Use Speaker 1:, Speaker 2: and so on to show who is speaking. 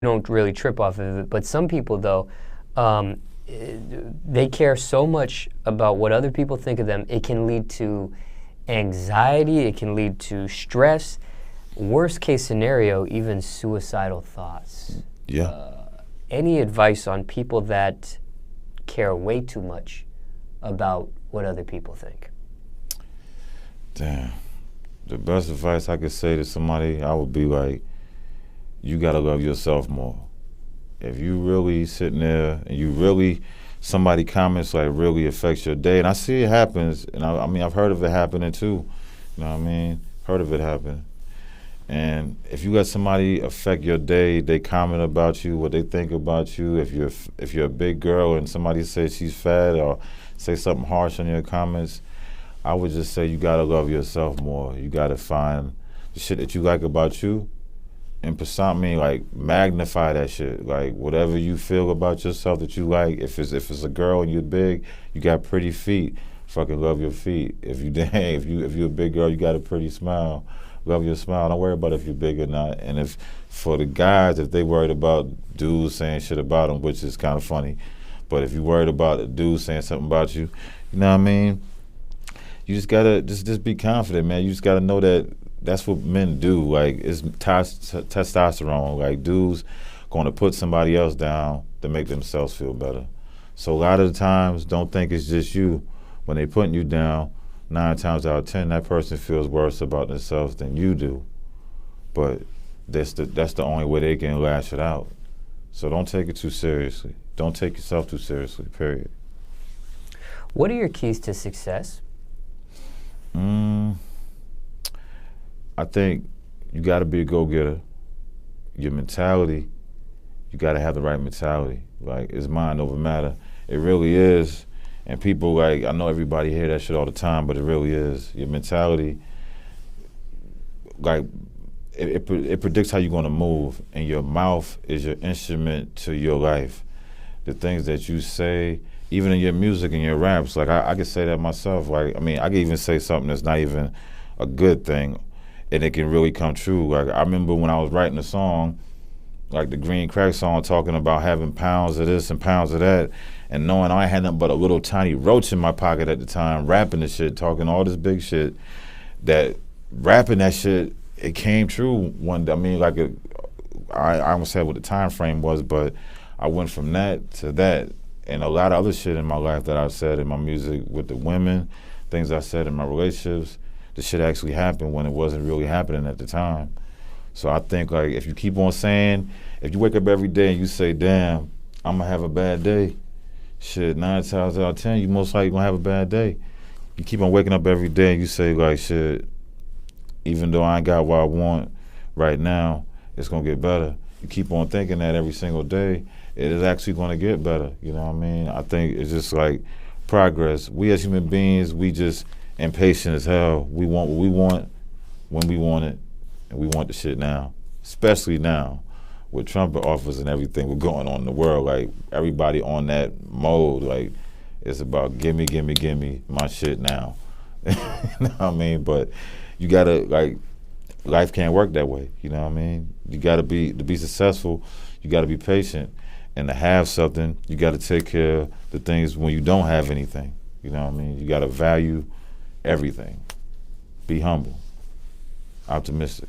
Speaker 1: don't really trip off of it. But some people, though, um, they care so much about what other people think of them, it can lead to anxiety, it can lead to stress, worst case scenario, even suicidal thoughts.
Speaker 2: Yeah.
Speaker 1: Any advice on people that care way too much about what other people think?
Speaker 2: Damn. The best advice I could say to somebody, I would be like, you gotta love yourself more. If you really sitting there and you really, somebody comments like really affects your day, and I see it happens, and I mean, I've heard of it happening too, you know what I mean? Heard of it happen. And if you let somebody affect your day, they comment about you, what they think about you, if you're a big girl and somebody says she's fat or say something harsh on your comments, I would just say you gotta love yourself more. You gotta find the shit that you like about you and like magnify that shit. Like whatever you feel about yourself that you like, if it's a girl and you're big, you got pretty feet, fucking love your feet. If you're a big girl, you got a pretty smile, love your smile. Don't worry about if you're big or not. And if for the guys, if they worried about dudes saying shit about them, which is kind of funny, but if you worried about a dude saying something about you, you know what I mean? You just gotta just be confident, man. You just gotta know that that's what men do. Like it's testosterone. Like dudes gonna put somebody else down to make themselves feel better. So a lot of the times, don't think it's just you. When they putting you down, 9 times out of 10, that person feels worse about themselves than you do. But that's the only way they can lash it out. So don't take it too seriously. Don't take yourself too seriously, period.
Speaker 1: What are your keys to success?
Speaker 2: I think you got to be a go-getter. Your mentality, you got to have the right mentality. Like, it's mind over matter. It really is. And people, like, I know everybody hear that shit all the time, but it really is. Your mentality, like, it predicts how you're going to move, and your mouth is your instrument to your life. The things that you say, even in your music and your raps, like I could say that myself. Like, I mean, I could even say something that's not even a good thing, and it can really come true. Like, I remember when I was writing a song, like the Green Crack song, talking about having pounds of this and pounds of that, and knowing I had nothing but a little tiny roach in my pocket at the time, rapping the shit, talking all this big shit, that rapping that shit, it came true one day. I mean, like, I almost said what the time frame was, but I went from that to that. And a lot of other shit in my life that I've said in my music with the women, things I said in my relationships, the shit actually happened when it wasn't really happening at the time. So I think, like, if you keep on saying, if you wake up every day and you say, damn, I'm gonna have a bad day, shit, 9 times out of 10, you most likely gonna have a bad day. You keep on waking up every day and you say, like, shit, even though I ain't got what I want right now, it's gonna get better. You keep on thinking that every single day, it is actually gonna get better, you know what I mean? I think it's just like progress. We as human beings, we just impatient as hell. We want what we want when we want it, and we want the shit now, especially now with Trump offers and everything we're going on in the world. Like, everybody on that mode, like, it's about gimme, gimme, gimme my shit now. You know what I mean? But you gotta, like, life can't work that way, you know what I mean? You gotta to be successful, you gotta be patient. And to have something, you gotta take care of the things when you don't have anything, you know what I mean? You gotta value everything. Be humble, optimistic.